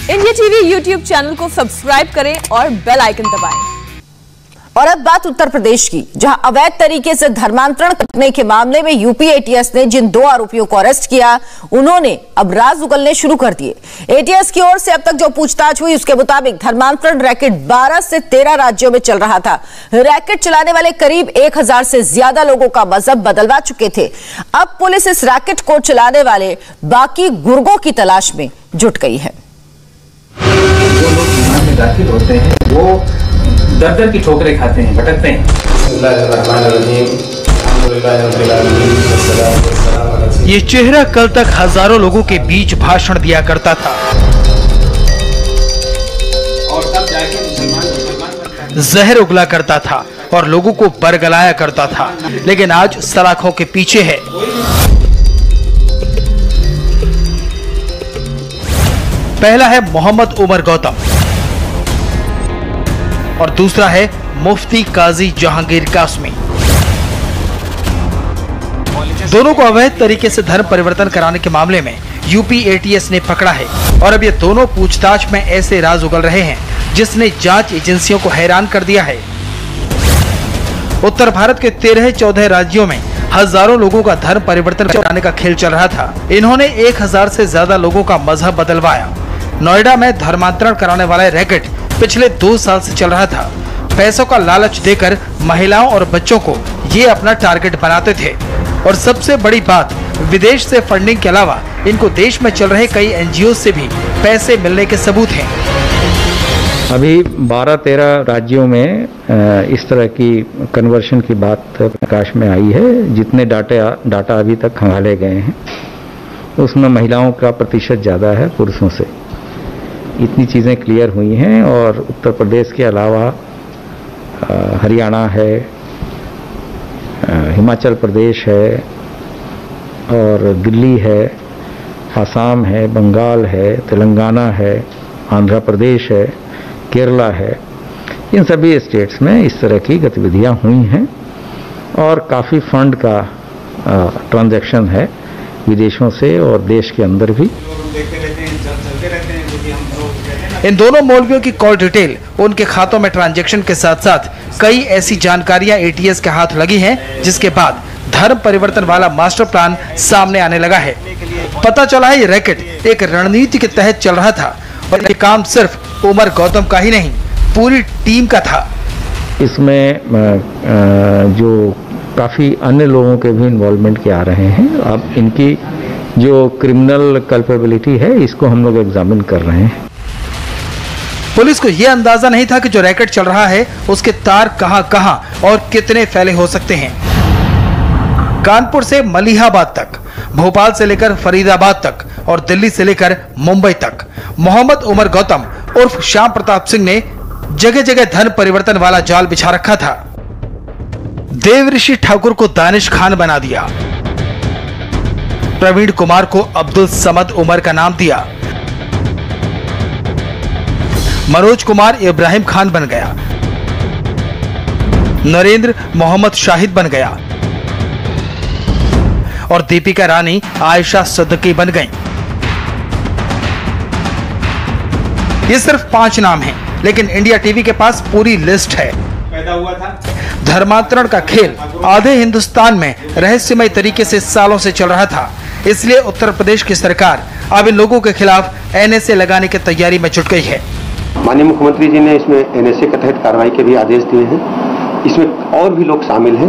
India TV YouTube channel को subscribe करें और बेल आइकन दबाएं। और अब बात उत्तर प्रदेश की, जहां अवैध तरीके से धर्मांतरण करने के मामले में यूपी एटीएस ने जिन 2 आरोपियों को अरेस्ट किया, उन्होंने अब राज उगलने शुरू कर दिए। एटीएस की ओर से अब तक जो पूछताछ हुई उसके मुताबिक धर्मांतरण रैकेट 12 से 13 राज्यों में चल रहा था। रैकेट चलाने वाले करीब 1000 से ज्यादा लोगों का मजहब बदलवा चुके थे। अब पुलिस इस रैकेट को चलाने वाले बाकी गुर्गों की तलाश में जुट गई है। जो लोग ईमान में दाखिल होते हैं वो दर की ठोकरें खाते हैं, भटकते हैं। ये चेहरा कल तक हजारों लोगों के बीच भाषण दिया करता था, और तब जाके जहर उगला करता था और लोगों को बरगलाया करता था, लेकिन आज सलाखों के पीछे है। पहला है मोहम्मद उमर गौतम और दूसरा है मुफ्ती काजी जहांगीर कासमी। दोनों को अवैध तरीके से धर्म परिवर्तन कराने के मामले में यूपी एटीएस ने पकड़ा है और अब ये दोनों पूछताछ में ऐसे राज उगल रहे हैं जिसने जांच एजेंसियों को हैरान कर दिया है। उत्तर भारत के 13-14 राज्यों में हजारों लोगों का धर्म परिवर्तन कराने का खेल चल रहा था। इन्होंने 1000 से ज्यादा लोगों का मजहब बदलवाया। नोएडा में धर्मांतरण कराने वाला रैकेट पिछले 2 साल से चल रहा था। पैसों का लालच देकर महिलाओं और बच्चों को ये अपना टारगेट बनाते थे और सबसे बड़ी बात, विदेश से फंडिंग के अलावा इनको देश में चल रहे कई एनजीओ से भी पैसे मिलने के सबूत हैं। अभी 12-13 राज्यों में इस तरह की कन्वर्शन की बात प्रकाश में आई है। जितने डाटा अभी तक खंगाले गए हैं उसमें महिलाओं का प्रतिशत ज़्यादा है पुरुषों से। इतनी चीज़ें क्लियर हुई हैं और उत्तर प्रदेश के अलावा हरियाणा है, हिमाचल प्रदेश है और दिल्ली है, आसाम है, बंगाल है, तेलंगाना है, आंध्र प्रदेश है, केरला है। इन सभी स्टेट्स में इस तरह की गतिविधियां हुई हैं और काफ़ी फंड का ट्रांजैक्शन है विदेशों से और देश के अंदर भी। इन दोनों मौलवियों की कॉल डिटेल, उनके खातों में ट्रांजैक्शन के साथ साथ कई ऐसी जानकारियां एटीएस के हाथ लगी हैं, जिसके बाद धर्म परिवर्तन वाला मास्टर प्लान सामने आने लगा है। पता चला है ये रैकेट एक रणनीति के तहत चल रहा था और ये काम सिर्फ उमर गौतम का ही नहीं, पूरी टीम का था। इसमें जो काफ़ी अन्य लोगों के भी इन्वॉल्वमेंट के आ रहे हैं। अब इनकी जो क्रिमिनल कल्पेबिलिटी है इसको हम लोग एग्जामिन कर रहे हैं। पुलिस को यह अंदाजा नहीं था कि जो रैकेट चल रहा है उसके तार कहां और कितने फैले हो सकते हैं। कानपुर से मलिहाबाद तक, भोपाल से लेकर फरीदाबाद तक और दिल्ली से लेकर मुंबई तक मोहम्मद उमर गौतम उर्फ श्याम प्रताप सिंह ने जगह जगह धर्म परिवर्तन वाला जाल बिछा रखा था। देवऋषि ठाकुर को दानिश खान बना दिया, प्रवीण कुमार को अब्दुल समद उमर का नाम दिया, मनोज कुमार इब्राहिम खान बन गया, नरेंद्र मोहम्मद शाहिद बन गया और दीपिका रानी आयशा सदकी बन गईं। ये सिर्फ 5 नाम हैं, लेकिन इंडिया टीवी के पास पूरी लिस्ट है। पैदा हुआ था धर्मांतरण का खेल आधे हिंदुस्तान में रहस्यमय तरीके से सालों से चल रहा था, इसलिए उत्तर प्रदेश की सरकार अब इन लोगों के खिलाफ एनएसए लगाने की तैयारी में जुट गई है। माननीय मुख्यमंत्री जी ने इसमें एनएसए के तहत कार्रवाई के भी आदेश दिए हैं। इसमें और भी लोग शामिल हैं।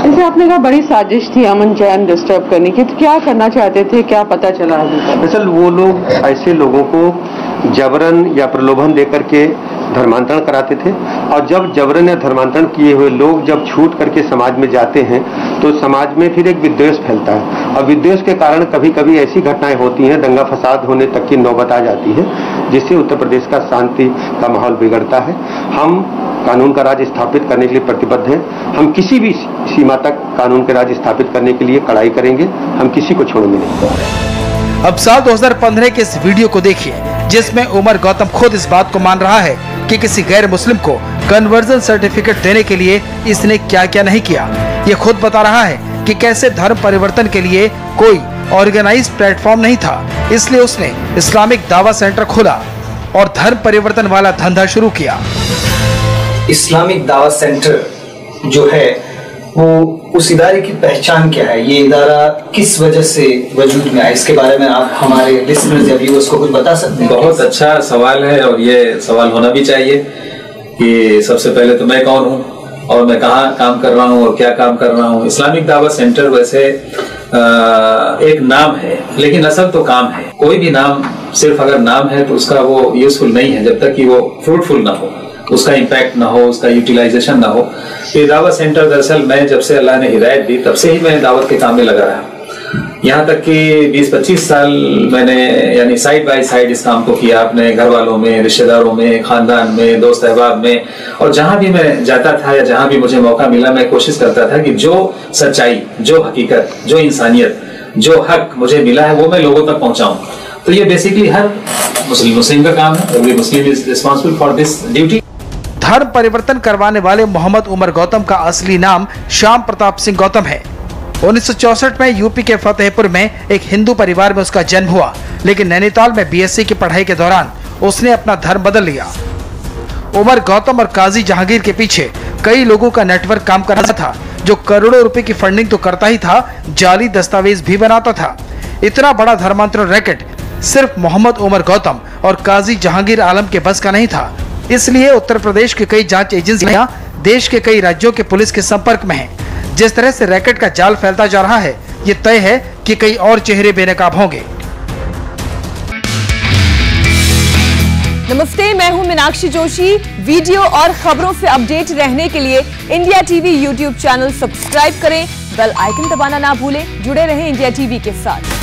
जैसे आपने कहा बड़ी साजिश थी अमन चैन डिस्टर्ब करने की, तो क्या करना चाहते थे, क्या पता चला? दरअसल वो लोग ऐसे लोगों को जबरन या प्रलोभन देकर के धर्मांतरण कराते थे और जब जबरन या धर्मांतरण किए हुए लोग जब छूट करके समाज में जाते हैं तो समाज में फिर एक विद्वेष फैलता है और विद्वेष के कारण कभी कभी ऐसी घटनाएं होती हैं, दंगा फसाद होने तक की नौबत आ जाती है, जिससे उत्तर प्रदेश का शांति का माहौल बिगड़ता है। हम कानून का राज स्थापित करने के लिए प्रतिबद्ध हैं। हम किसी भी सीमा तक कानून का राज स्थापित करने के लिए कड़ाई करेंगे। हम किसी को छोड़ेंगे नहीं। अब साल 2015 के इस वीडियो को देखिए, जिसमें उमर गौतम खुद इस बात को मान रहा है कि किसी गैर मुस्लिम को कन्वर्जन सर्टिफिकेट देने के लिए इसने क्या क्या नहीं किया। ये खुद बता रहा है कि कैसे धर्म परिवर्तन के लिए कोई ऑर्गेनाइज्ड प्लेटफॉर्म नहीं था, इसलिए उसने इस्लामिक दावा सेंटर खोला और धर्म परिवर्तन वाला धंधा शुरू किया। इस्लामिक दावा सेंटर जो है वो उस इदारे की पहचान क्या है? ये इदारा किस वजह से वजूद में आया? इसके बारे में आप हमारे लिसनर्स या व्यूअर्स को कुछ बता सकते हैं? बहुत अच्छा सवाल है और ये सवाल होना भी चाहिए कि सबसे पहले तो मैं कौन हूँ और मैं कहाँ काम कर रहा हूँ और क्या काम कर रहा हूँ। इस्लामिक दावा सेंटर वैसे एक नाम है, लेकिन असल तो काम है। कोई भी नाम सिर्फ अगर नाम है तो उसका वो यूजफुल नहीं है जब तक कि वो फ्रूटफुल ना हो, उसका इम्पैक्ट ना हो, उसका यूटिलाइजेशन ना हो। ये दावत सेंटर दरअसल मैं जब से अल्लाह ने हिदायत दी तब से ही मैं दावत के काम में लगा रहा। यहाँ तक कि 20-25 साल मैंने यानी साइड बाय साइड इस काम को किया, अपने घर वालों में, रिश्तेदारों में, खानदान में, दोस्त अहबाब में, और जहां भी मैं जाता था या जहां भी मुझे मौका मिला मैं कोशिश करता था कि जो सच्चाई, जो हकीकत, जो इंसानियत, जो हक मुझे मिला है वो मैं लोगों तक पहुंचाऊं। तो ये बेसिकली हर मुस्लिम का काम है। Every Muslim is responsible for this duty. धर्म परिवर्तन करवाने वाले मोहम्मद उमर गौतम का असली नाम श्याम प्रताप सिंह गौतम है। 1964 में यूपी के फतेहपुर में एक हिंदू परिवार में उसका जन्म हुआ, लेकिन नैनीताल में बीएससी की पढ़ाई के दौरान उसने अपना धर्म बदल लिया। उमर गौतम और काजी जहांगीर के पीछे कई लोगों का नेटवर्क काम कर रहा था, जो करोड़ों रुपए की फंडिंग तो करता ही था, जाली दस्तावेज भी बनाता था। इतना बड़ा धर्मांतरण रैकेट सिर्फ मोहम्मद उमर गौतम और काजी जहांगीर आलम के बस का नहीं था। इसलिए उत्तर प्रदेश के कई जांच एजेंसियां देश के कई राज्यों के पुलिस के संपर्क में हैं। जिस तरह से रैकेट का जाल फैलता जा रहा है, ये तय है कि कई और चेहरे बेनकाब होंगे। नमस्ते, मैं हूं मीनाक्षी जोशी। वीडियो और खबरों से अपडेट रहने के लिए India TV YouTube channel subscribe करें, बेल आइकन दबाना ना भूलें। जुड़े रहें इंडिया टीवी के साथ।